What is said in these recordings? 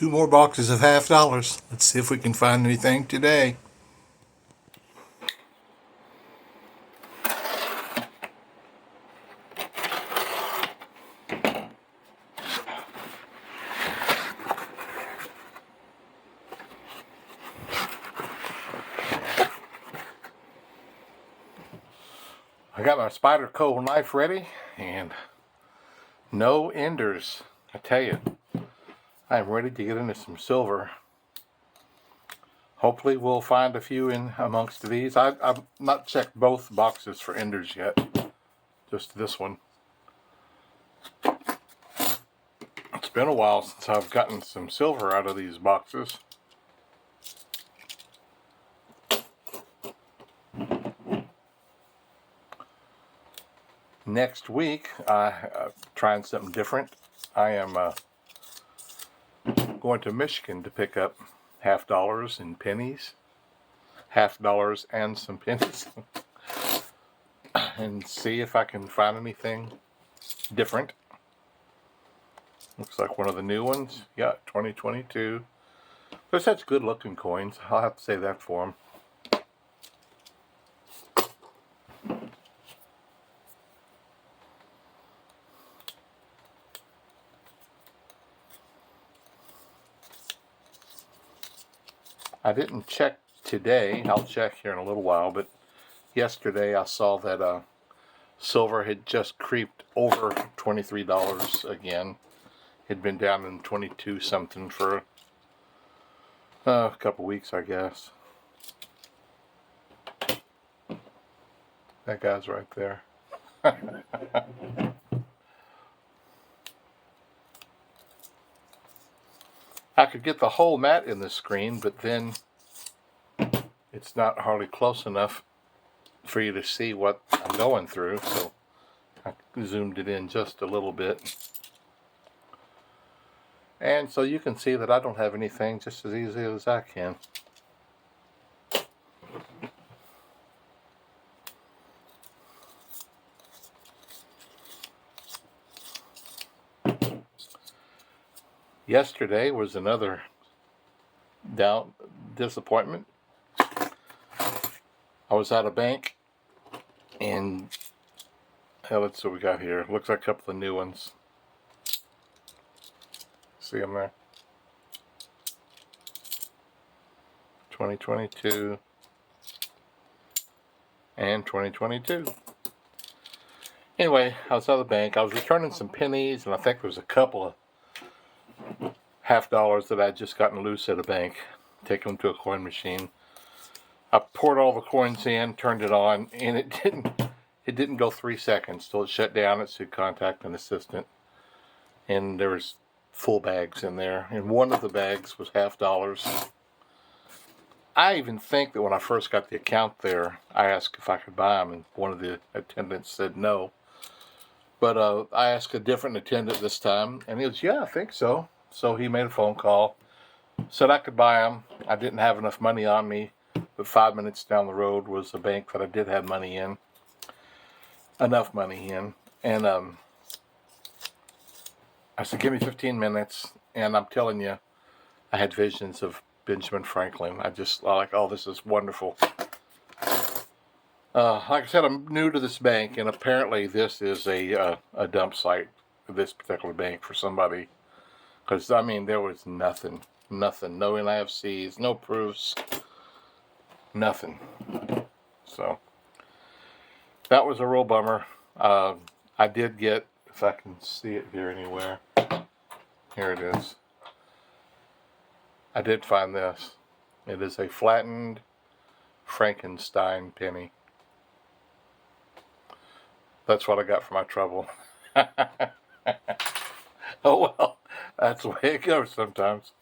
2 more boxes of $50. Let's see if we can find anything today. I got my spider coal knife ready and no enders. I tell you, I'm ready to get into some silver. Hopefully we'll find a few in amongst these. I've not checked both boxes for enders yet, just this one. It's been a while since I've gotten some silver out of these boxes. Next week, I'm trying something different. I am going to Michigan to pick up $50 and pennies. $50 and some pennies. And see if I can find anything different. Looks like one of the new ones. Yeah, 2022. They're such good looking coins. I'll have to say that for them. I didn't check today. I'll check here in a little while, but yesterday I saw that silver had just creeped over $23 again. Had been down in 22 something for a couple weeks, I guess. That guy's right there. I could get the whole mat in the screen, but then it's not hardly close enough for you to see what I'm going through, so I zoomed it in just a little bit. And so you can see that I don't have anything just as easy as I can. Yesterday was another disappointment. I was at a bank and let's see what we got here. Looks like a couple of new ones. See them there? 2022 and 2022. Anyway, I was at the bank. I was returning some pennies, and I think there was a couple of $50 that I'd just gotten loose at a bank. Taken them to a coin machine. I poured all the coins in, turned it on, and it didn't go 3 seconds till it shut down. It said contact an assistant, and there was full bags in there, and one of the bags was $50. I even think that when I first got the account there, I asked if I could buy them, and one of the attendants said no. But I asked a different attendant this time, and he was, yeah, I think so. So he made a phone call, said I could buy them. I didn't have enough money on me, but 5 minutes down the road was a bank that I did have money in, enough money in, and I said, give me 15 minutes, and I'm telling you, I had visions of Benjamin Franklin. I just like, oh, this is wonderful. Like I said, I'm new to this bank, and apparently this is a dump site, this particular bank, for somebody. Because, I mean, there was nothing. No NIFCs, no proofs, nothing. So, that was a real bummer. I did get, if I can see it here anywhere, here it is. I did find this. It is a flattened Frankenstein penny. That's what I got for my trouble. Oh well, that's the way it goes sometimes.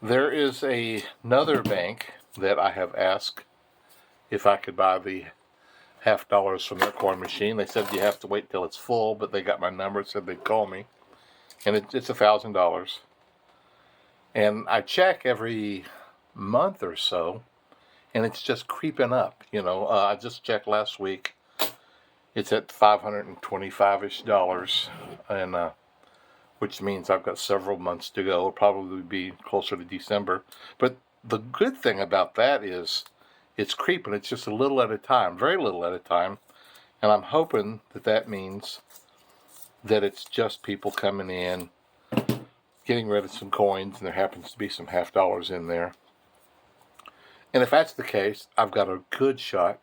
There is another bank that I have asked if I could buy the $50 from their coin machine. They said you have to wait till it's full, but they got my number, said they'd call me. And it's $1,000. And I check every month or so, and it's just creeping up. You know, I just checked last week. It's at $525-ish, and which means I've got several months to go. It'll probably be closer to December. But the good thing about that is it's creeping. It's just a little at a time, very little at a time. And I'm hoping that that means that it's just people coming in, getting rid of some coins, and there happens to be some half dollars in there. And if that's the case, I've got a good shot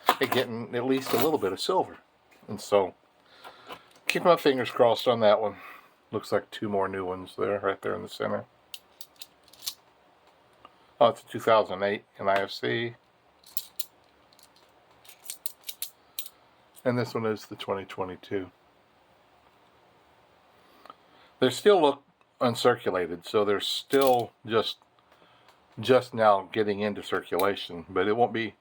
at getting at least a little bit of silver. And so, keep my fingers crossed on that one. Looks like 2 more new ones there, right there in the center. Oh, it's a 2008 NIFC. And this one is the 2022. They still look uncirculated, so they're still just now getting into circulation. But it won't be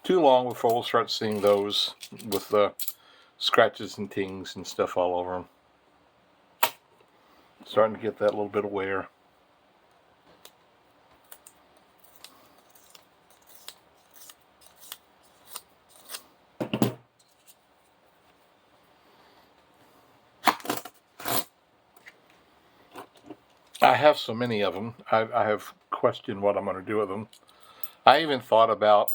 too long before we'll start seeing those with the scratches and tings and stuff all over them. Starting to get that little bit of wear. I have so many of them. I have questioned what I'm going to do with them. I even thought about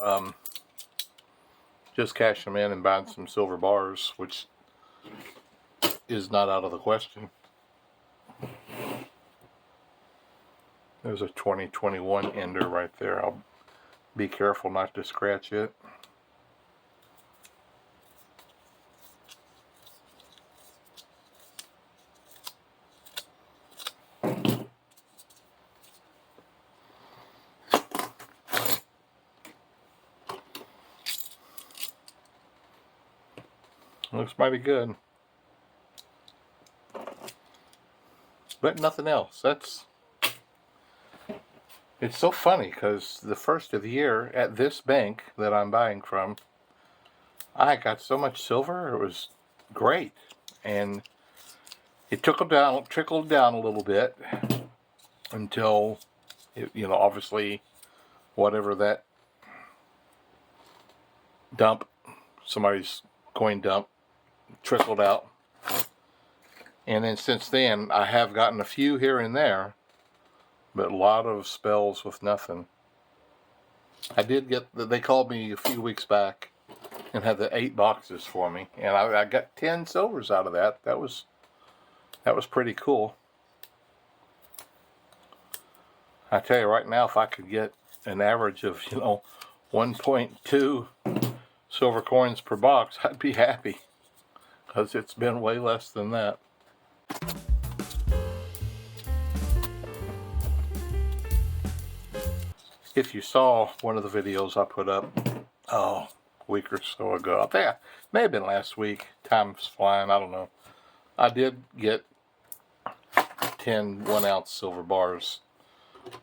just cashing them in and buying some silver bars, which is not out of the question. There's a 2021 ender right there. I'll be careful not to scratch it. Looks mighty good. But nothing else. It's so funny because the first of the year at this bank that I'm buying from, I got so much silver. It was great. And it trickled down a little bit until, obviously whatever that dump, somebody's coin dump, trickled out. And then since then, I have gotten a few here and there, but a lot of spells with nothing. I did get, they called me a few weeks back and had the 8 boxes for me, and I got 10 silvers out of that. That was pretty cool. I tell you right now, if I could get an average of 1.2 silver coins per box, I'd be happy, because it's been way less than that. If you saw one of the videos I put up, a week or so ago, I think it may have been last week, time's flying, I don't know. I did get 10 1-ounce silver bars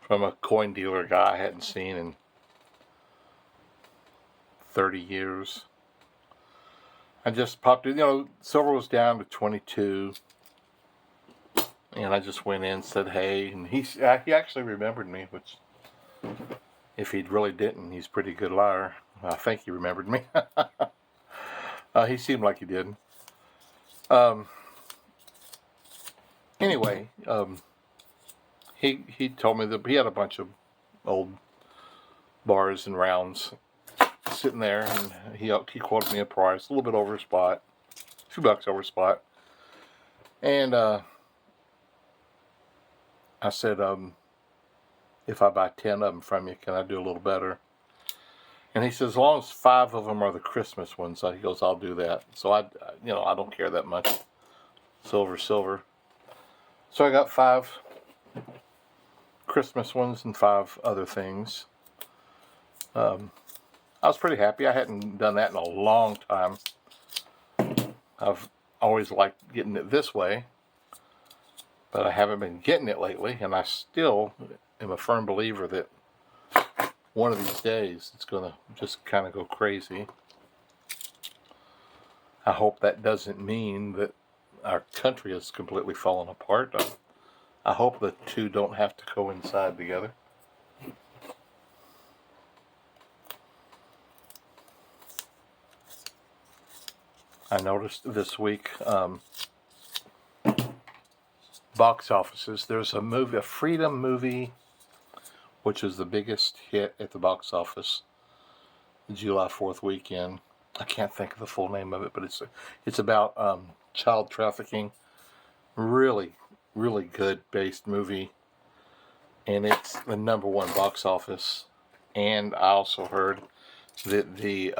from a coin dealer guy I hadn't seen in 30 years. I just popped it, silver was down to 22, and I just went in and said hey, and he actually remembered me, which, if he really didn't, he's a pretty good liar. I think he remembered me. He seemed like he did. Anyway, he told me that he had a bunch of old bars and rounds sitting there, and he quoted me a price a little bit over spot, a few bucks over spot, and I said, if I buy 10 of them from you, can I do a little better? And he says, as long as 5 of them are the Christmas ones, so he goes, I'll do that. So I don't care that much. Silver. So I got 5 Christmas ones and 5 other things. I was pretty happy. I hadn't done that in a long time. I've always liked getting it this way, but I haven't been getting it lately, and I still am a firm believer that one of these days it's going to just kind of go crazy. I hope that doesn't mean that our country is completely falling apart. I hope the two don't have to coincide together. I noticed this week box offices. There's a movie, a Freedom movie, which was the biggest hit at the box office the July 4th weekend. I can't think of the full name of it, but it's about child trafficking. Really, really good based movie, and it's the #1 box office. And I also heard that the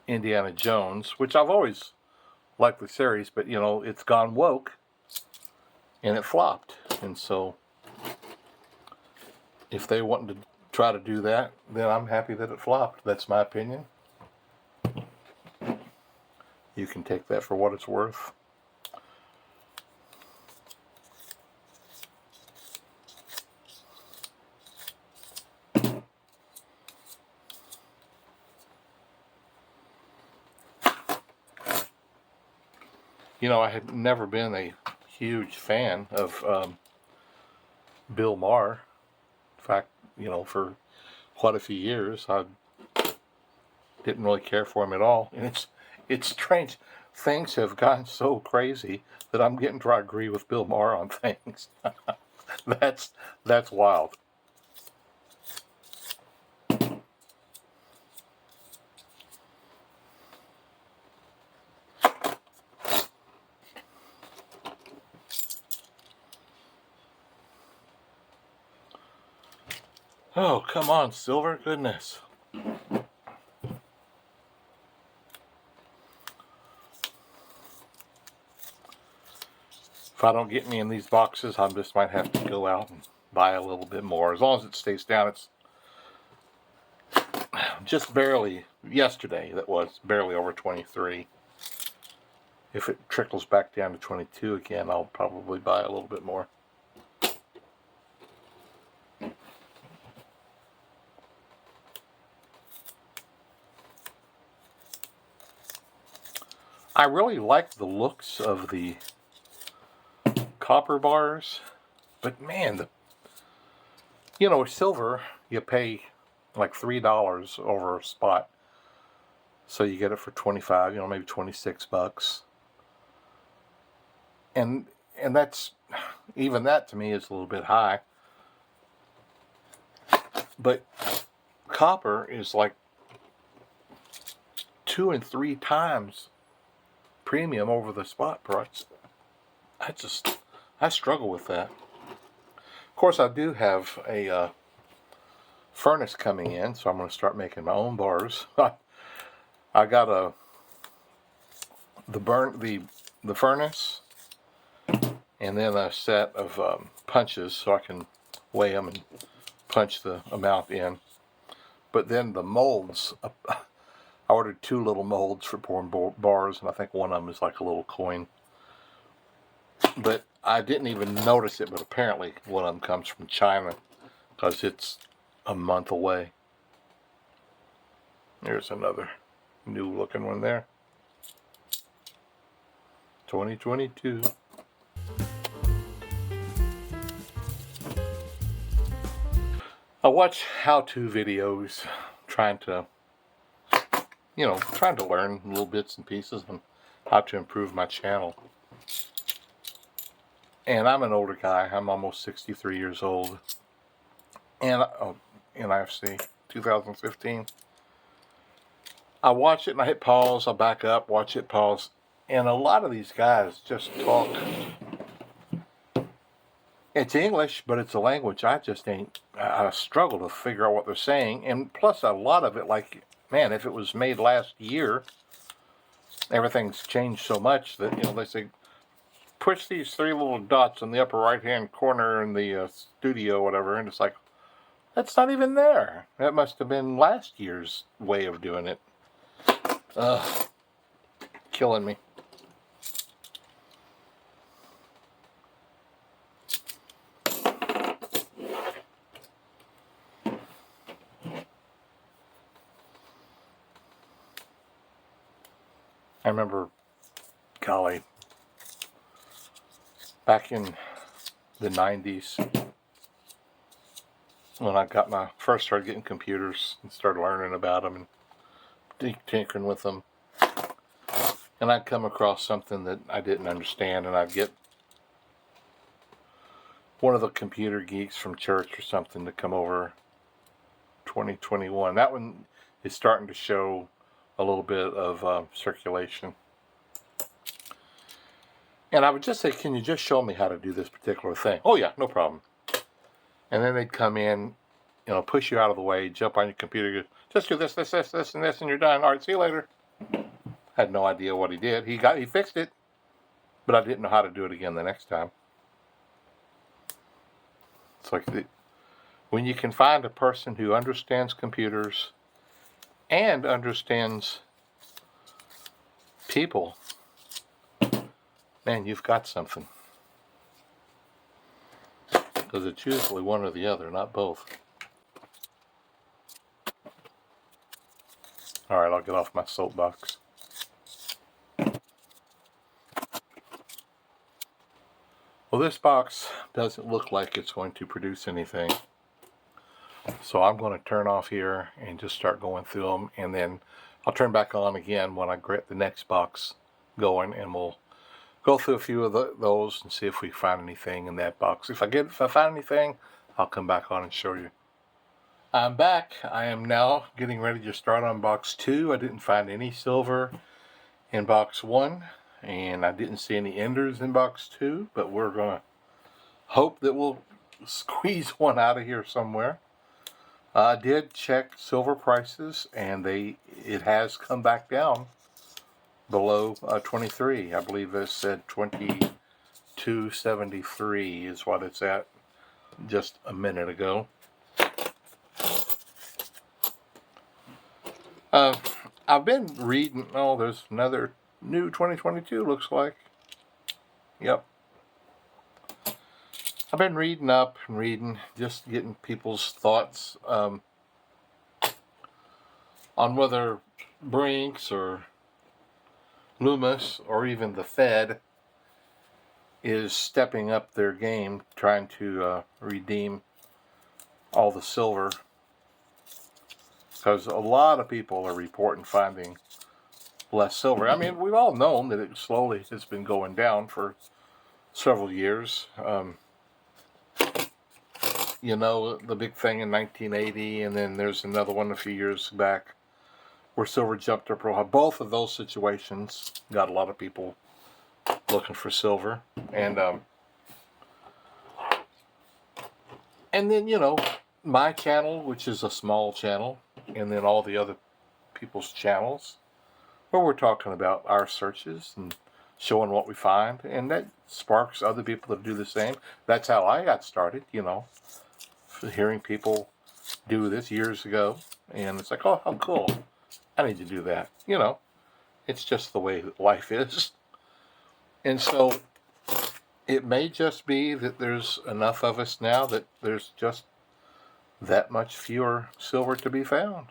Indiana Jones, which I've always liked the series, but you know, it's gone woke, and it flopped. And so, if they want to try to do that, then I'm happy that it flopped. That's my opinion. You can take that for what it's worth. You know, I had never been a huge fan of Bill Maher. In fact, you know, for quite a few years, I didn't really care for him at all. And it's strange. Things have gotten so crazy that I'm getting to agree with Bill Maher on things. That's wild. Oh, come on, Silver. Goodness. If I don't get any in these boxes, I just might have to go out and buy a little bit more. As long as it stays down, it's just barely, yesterday, that was barely over 23. If it trickles back down to 22 again, I'll probably buy a little bit more. I really like the looks of the copper bars, but man, you know, silver, you pay like $3 over a spot, so you get it for 25, you know, maybe 26 bucks, and that's, even that to me is a little bit high. But copper is like 2 and 3 times premium over the spot price. I struggle with that. Of course, I do have a furnace coming in, so I'm going to start making my own bars. I got the furnace, and then a set of punches so I can weigh them and punch the amount in. But then the molds, I ordered 2 little molds for pouring bars, and I think one of them is like a little coin. But I didn't even notice it, but apparently one of them comes from China, because it's a month away. There's another new looking one there. 2022. I watch how-to videos trying to learn little bits and pieces on how to improve my channel. And I'm an older guy. I'm almost 63 years old. And in IFC 2015. I watch it and I hit pause, I back up, watch it, pause. And a lot of these guys just talk. It's English, but it's a language I struggle to figure out what they're saying. And plus a lot of it, like, man, if it was made last year, everything's changed so much that, you know, they say, push these 3 little dots in the upper right-hand corner in the studio, whatever, and it's like, that's not even there. That must have been last year's way of doing it. Ugh. Killing me. I remember, golly, back in the 90s, when I first started getting computers and started learning about them and tinkering with them. And and I'd come across something that I didn't understand, and I'd get one of the computer geeks from church or something to come over. 2021. That one is starting to show a little bit of circulation. And I would just say, can you just show me how to do this particular thing? Oh yeah, no problem. And then they'd come in, push you out of the way, jump on your computer, just do this, and this, and you're done. All right, see you later. Had no idea what he did. He fixed it, but I didn't know how to do it again the next time. It's like when you can find a person who understands computers and understands people, man, you've got something. Because it's usually one or the other, not both. Alright, I'll get off my soapbox. Well, this box doesn't look like it's going to produce anything. So I'm going to turn off here and just start going through them. And then I'll turn back on again when I get the next box going. And we'll go through a few of those and see if we find anything in that box. If I find anything, I'll come back on and show you. I'm back. I am now getting ready to start on box 2. I didn't find any silver in box 1. And I didn't see any enders in box 2, but we're going to hope that we'll squeeze one out of here somewhere. I did check silver prices, and it has come back down below 23. I believe this said 22.73 is what it's at just a minute ago. I've been reading, there's another new 2022 looks like. Yep. I've been reading, just getting people's thoughts on whether Brinks or Loomis or even the Fed is stepping up their game, trying to redeem all the silver. Because a lot of people are reporting finding less silver. I mean, we've all known that it slowly has been going down for several years. The big thing in 1980, and then there's another one a few years back where silver jumped up real high. Both of those situations got a lot of people looking for silver. And then, my channel, which is a small channel, and then all the other people's channels, where we're talking about our searches and showing what we find, and that sparks other people to do the same. That's how I got started, hearing people do this years ago, and it's like, oh, how cool. I need to do that. It's just the way life is. And so it may just be that there's enough of us now that there's just that much fewer silver to be found.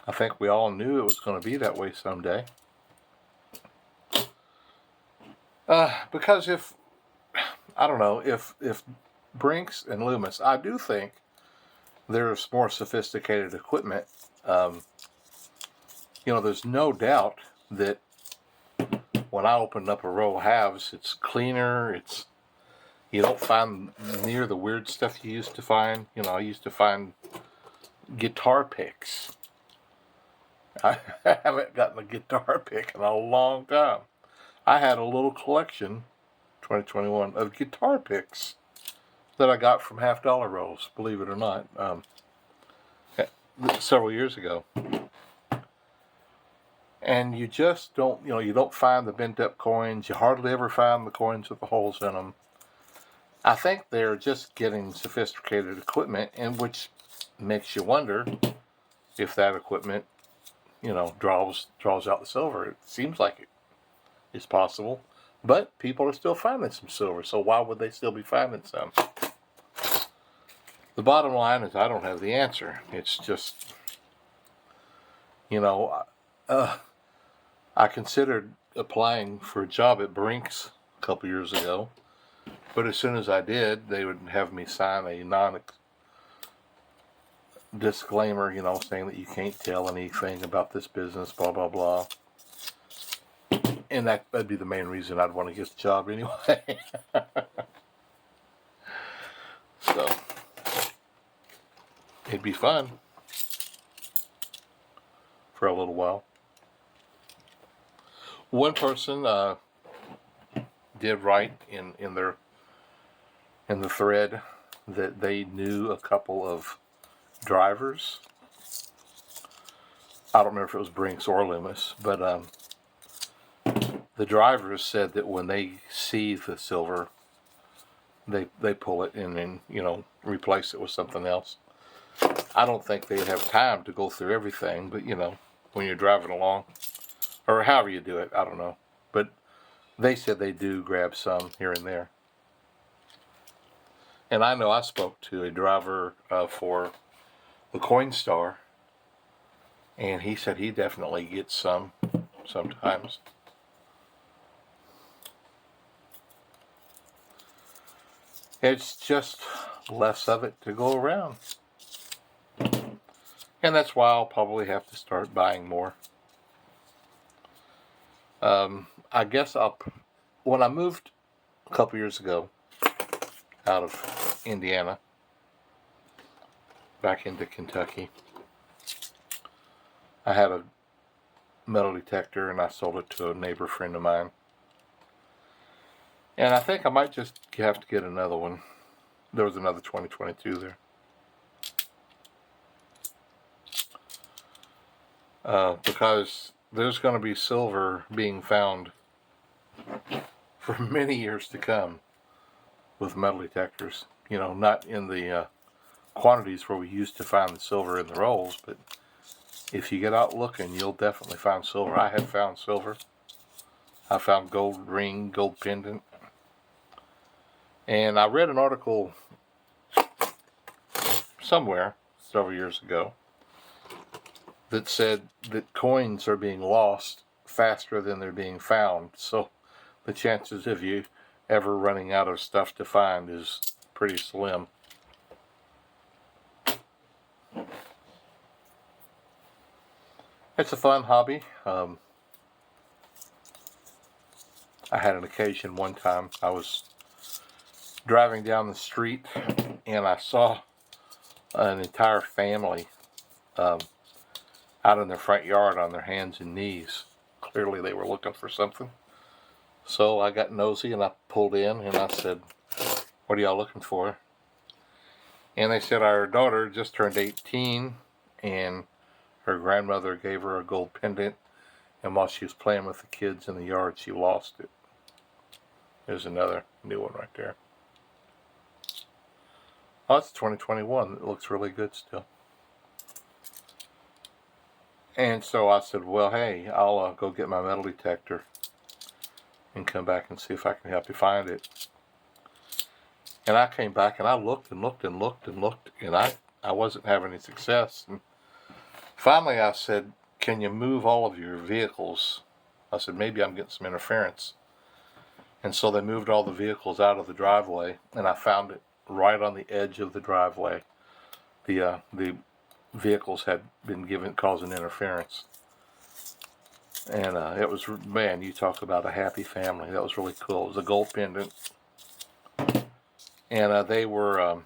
I think we all knew it was going to be that way someday. Because if Brinks and Loomis, I do think there's more sophisticated equipment. There's no doubt that when I open up a row of halves, it's cleaner. You don't find near the weird stuff you used to find. I used to find guitar picks. I haven't gotten a guitar pick in a long time. I had a little collection, 2021, of guitar picks that I got from half-dollar rolls, believe it or not, several years ago. And you just don't, you don't find the bent-up coins. You hardly ever find the coins with the holes in them. I think they're just getting sophisticated equipment, and which makes you wonder if that equipment, draws out the silver. It seems like it is possible, but people are still finding some silver, so why would they still be finding some? The bottom line is I don't have the answer. It's just, I considered applying for a job at Brinks a couple years ago, but as soon as I did, they would have me sign a disclaimer, saying that you can't tell anything about this business, blah, blah, blah. And that'd be the main reason I'd want to get the job anyway. So it'd be fun for a little while. One person did write in the thread that they knew a couple of drivers. I don't remember if it was Brinks or Loomis, but the drivers said that when they see the silver, they pull it and then, replace it with something else. I don't think they'd have time to go through everything, but when you're driving along, or however you do it, I don't know. But they said they do grab some here and there. And I know I spoke to a driver for the Coinstar, and he said he definitely gets some sometimes. It's just less of it to go around. And that's why I'll probably have to start buying more. I guess when I moved a couple years ago out of Indiana back into Kentucky, I had a metal detector and I sold it to a neighbor friend of mine. And I think I might just have to get another one. There was another 2022 there. Because there's going to be silver being found for many years to come with metal detectors. Not in the quantities where we used to find the silver in the rolls, but if you get out looking, you'll definitely find silver. I have found silver. I found gold ring, gold pendant. And I read an article somewhere several years ago that said that coins are being lost faster than they're being found. So the chances of you ever running out of stuff to find is pretty slim. It's a fun hobby. I had an occasion one time. I was driving down the street and I saw an entire family out in their front yard on their hands and knees. Clearly they were looking for something. So I got nosy and I pulled in and I said, "What are y'all looking for?" And they said our daughter just turned 18 and her grandmother gave her a gold pendant, and while she was playing with the kids in the yard, she lost it. There's another new one right there. Oh, it's 2021. It looks really good still. And so I said, well, hey, I'll go get my metal detector and come back and see if I can help you find it. And I came back and I looked and looked and looked and looked, and I wasn't having any success. And finally I said, can you move all of your vehicles? I said, maybe I'm getting some interference. And so they moved all the vehicles out of the driveway, and I found it right on the edge of the driveway. The vehicles had been causing interference. And it was, man, you talk about a happy family. That was really cool. It was a gold pendant. And they were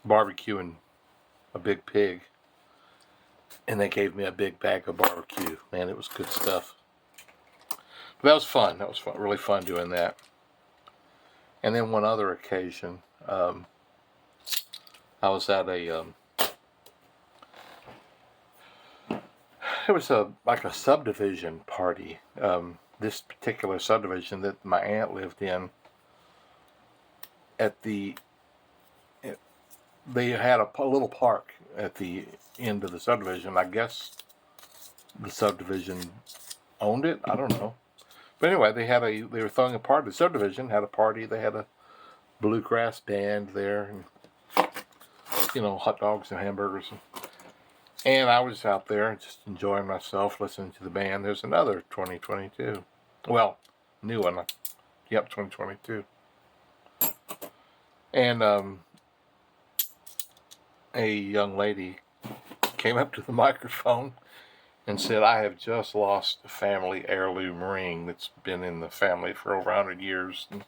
barbecuing a big pig. And they gave me a big bag of barbecue. Man, it was good stuff. But that was fun. That was fun, really fun doing that. And then one other occasion, I was at it was like a subdivision party. This particular subdivision that my aunt lived in, they had a little park at the end of the subdivision. I guess the subdivision owned it. I don't know. But anyway, they were throwing a party. The subdivision had a party. They had a bluegrass band there, and hot dogs and hamburgers. And I was out there just enjoying myself, listening to the band. There's another 2022. Well, new one. Yep, 2022. And a young lady came up to the microphone and said, I have just lost a family heirloom ring that's been in the family for over 100 years. And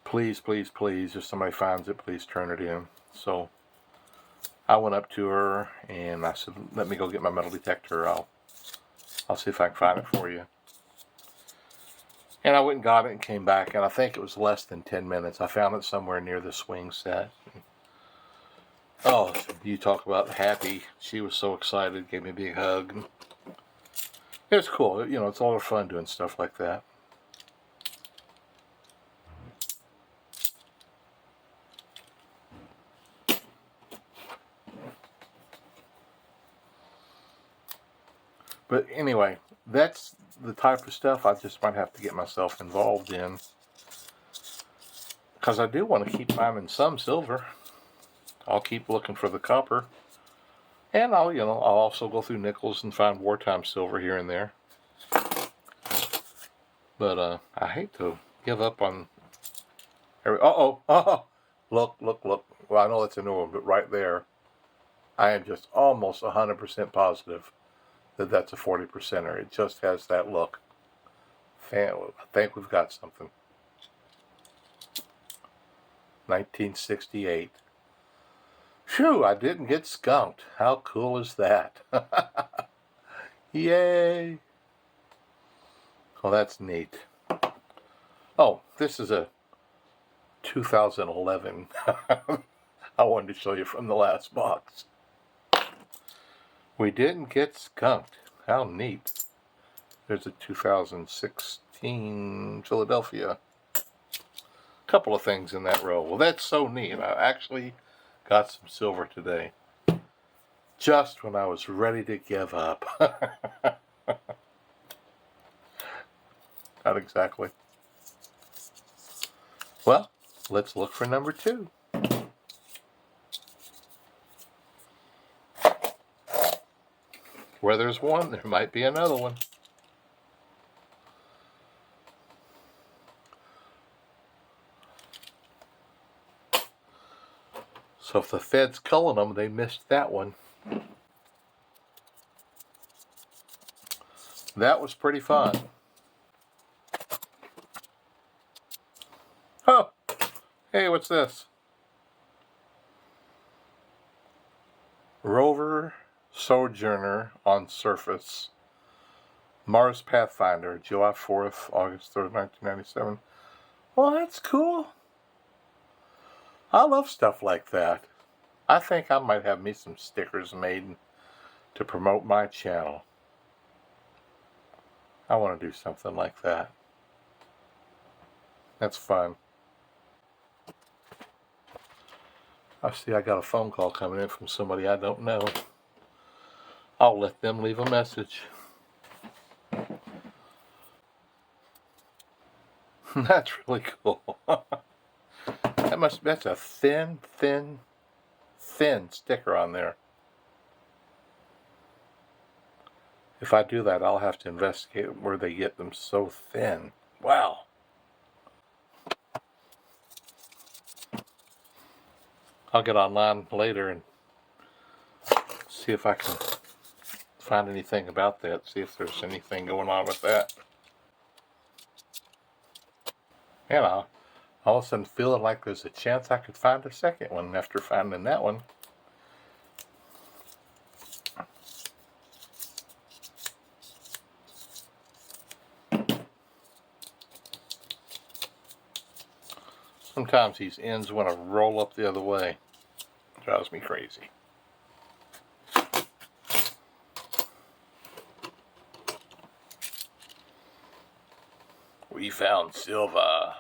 please, please, please, if somebody finds it, please turn it in. So I went up to her and I said, let me go get my metal detector. I'll see if I can find it for you. And I went and got it and came back, and I think it was less than 10 minutes. I found it somewhere near the swing set. Oh, you talk about happy. She was so excited, gave me a big hug. It was cool. You know, it's a lot of fun doing stuff like that. But anyway, that's the type of stuff I just might have to get myself involved in. Because I do want to keep finding some silver. I'll keep looking for the copper. And I'll also go through nickels and find wartime silver here and there. But I hate to give up on look. Well, I know that's a new one, but right there, I am just almost 100% positive that that's a 40%er. It just has that look. I think we've got something. 1968. Phew, I didn't get skunked. How cool is that? Yay! Well, that's neat. Oh, this is a 2011. I wanted to show you from the last box. We didn't get skunked. How neat. There's a 2016 Philadelphia. Couple of things in that row. Well, that's so neat. I actually got some silver today. Just when I was ready to give up. Not exactly. Well, let's look for number 2. Where there's one, there might be another one. So if the Fed's culling them, they missed that one. That was pretty fun. Oh, hey, what's this? Rover Sojourner on surface. Mars Pathfinder, July 4th, August 3rd, 1997. Well, that's cool. I love stuff like that. I think I might have me some stickers made to promote my channel. I want to do something like that. That's fun. I see I got a phone call coming in from somebody I don't know. I'll let them leave a message. That's really cool. That's a thin sticker on there. If I do that, I'll have to investigate where they get them so thin. Wow. I'll get online later and see if I can find anything about that, see if there's anything going on with that. You know, all of a sudden feeling like there's a chance I could find a second one after finding that one. Sometimes these ends want to roll up the other way. Drives me crazy. We found silver.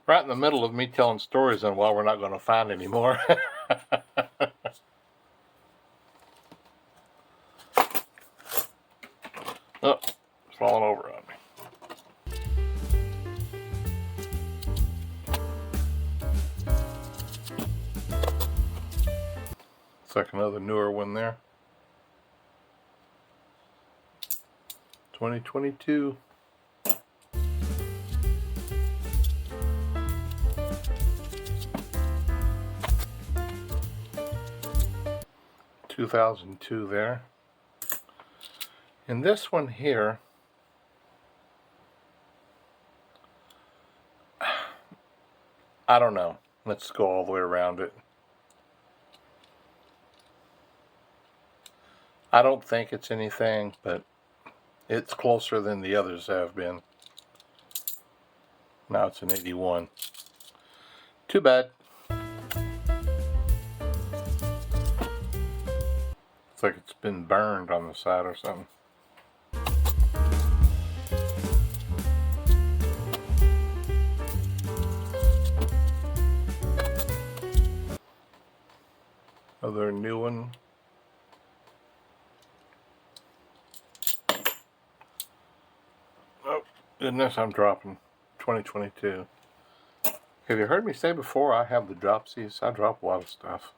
Right in the middle of me telling stories on why we're not going to find any more. Oh, it's falling over on me. It's like another newer one there. 2022. 2002 there. And this one here, I don't know. Let's go all the way around it. I don't think it's anything, but it's closer than the others have been. Now it's an 81. Too bad. It's like it's been burned on the side or something. Another new one. Oh, goodness, I'm dropping. 2022. Have you heard me say before I have the dropsies? I drop a lot of stuff.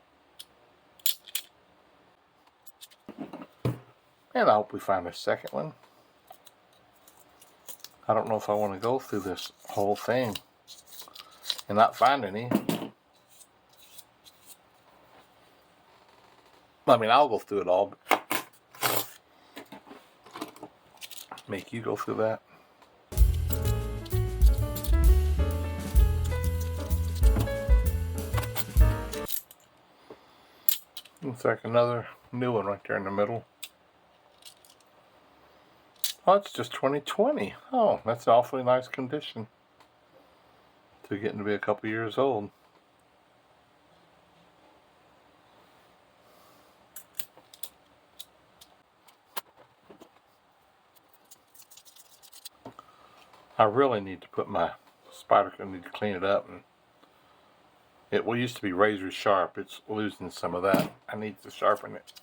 And I hope we find a second one. I don't know if I want to go through this whole thing and not find any. I mean, I'll go through it all, but make you go through that. Looks like another new one right there in the middle. Oh, it's just 2020. Oh, that's awfully nice condition. To getting to be a couple years old. I really need to put my spider, I need to clean it up. And it used to be razor sharp. It's losing some of that. I need to sharpen it.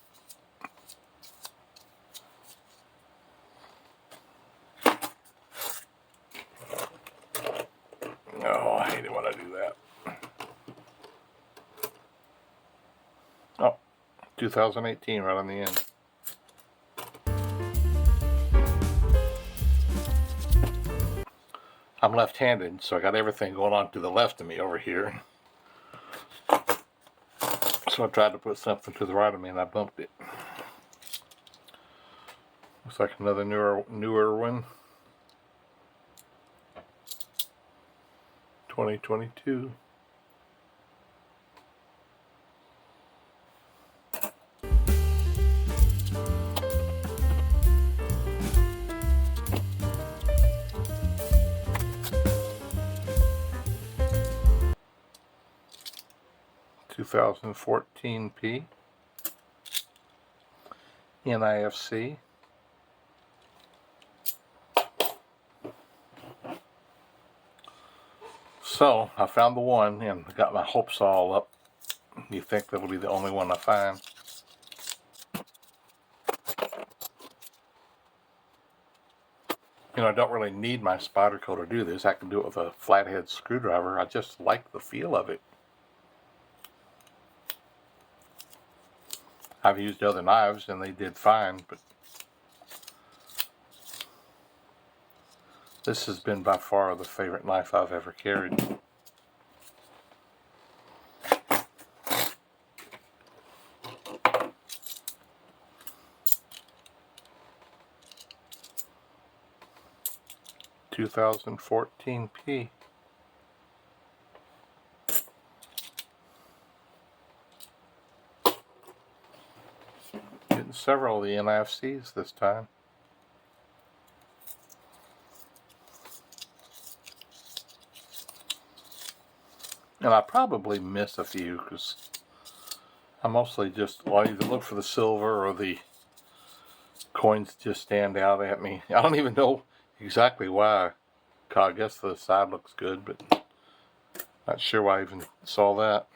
Oh, I hate it when I do that. Oh, 2018 right on the end. I'm left-handed, so I got everything going on to the left of me over here. So I tried to put something to the right of me and I bumped it. Looks like another newer one. 2022. P NIFC. So I found the one and got my hopes all up. You think that'll be the only one I find? You know, I don't really need my Spyderco to do this. I can do it with a flathead screwdriver. I just like the feel of it. I've used other knives and they did fine, but this has been by far the favorite knife I've ever carried. P. Getting several of the NIFCs this time. And I probably miss a few because I mostly just, well, I either look for the silver or the coins just stand out at me. I don't even know exactly why. I guess the side looks good, but not sure why I even saw that.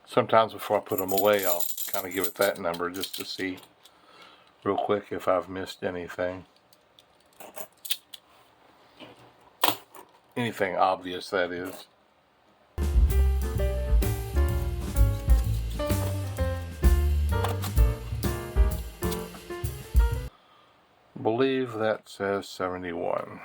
Sometimes before I put them away, I'll kind of give it that number just to see real quick if I've missed anything. Anything obvious, that is. I believe that says 71.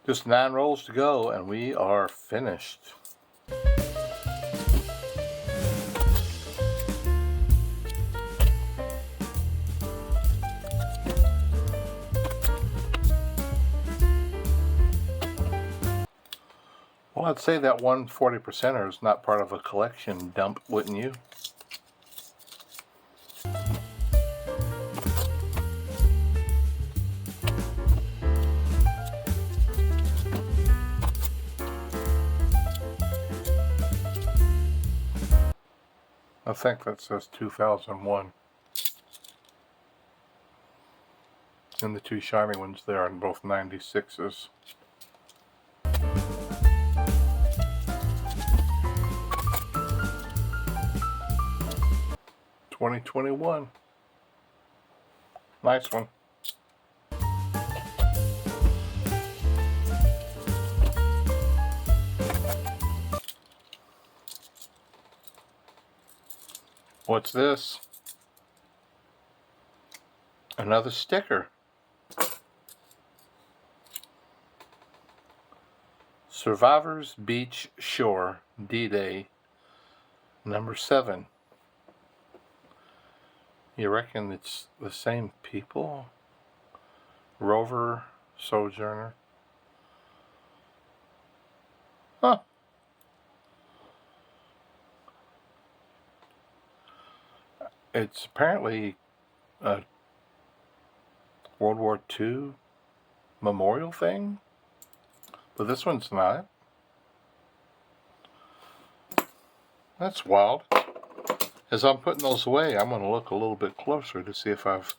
Just 9 rolls to go and we are finished. Well, I'd say that 140%er is not part of a collection dump, wouldn't you? I think that says 2001. And the 2 shiny ones there are both 96s. 2021. Nice one. What's this? Another sticker. Survivors Beach Shore D-Day number 7. You reckon it's the same people? Rover, Sojourner. Huh. It's apparently a World War II memorial thing, but this one's not. That's wild. As I'm putting those away, I'm going to look a little bit closer to see if I've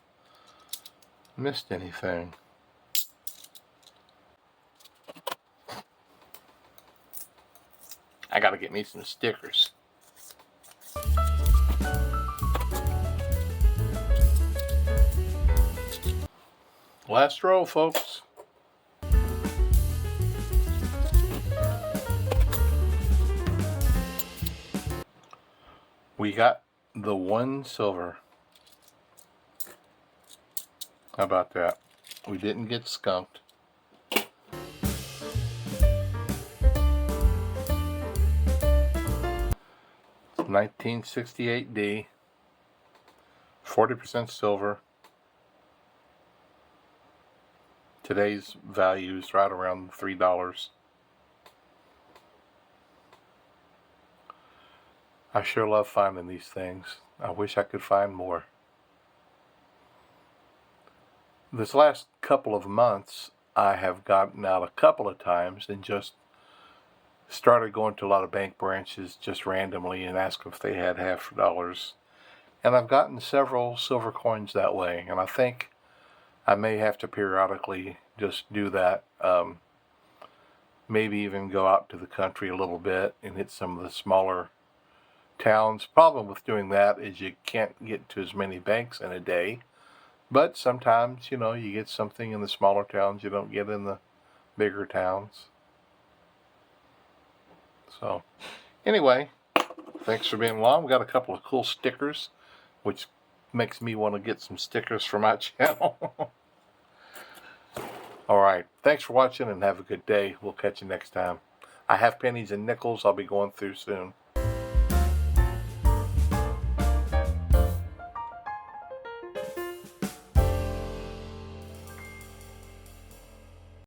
missed anything. I got to get me some stickers. Last row, folks. We got the 1 silver. How about that? We didn't get skunked. $1968D, 40% silver. Today's value is right around $3. I sure love finding these things. I wish I could find more. This last couple of months, I have gotten out a couple of times and just started going to a lot of bank branches just randomly and asked if they had $50. And I've gotten several silver coins that way, and I think I may have to periodically just do that. Maybe even go out to the country a little bit and hit some of the smaller towns. Problem with doing that is you can't get to as many banks in a day, but sometimes, you know, you get something in the smaller towns you don't get in the bigger towns. So anyway, thanks for being along. We got a couple of cool stickers, which makes me want to get some stickers for my channel. Alright, thanks for watching and have a good day. We'll catch you next time. I have pennies and nickels I'll be going through soon.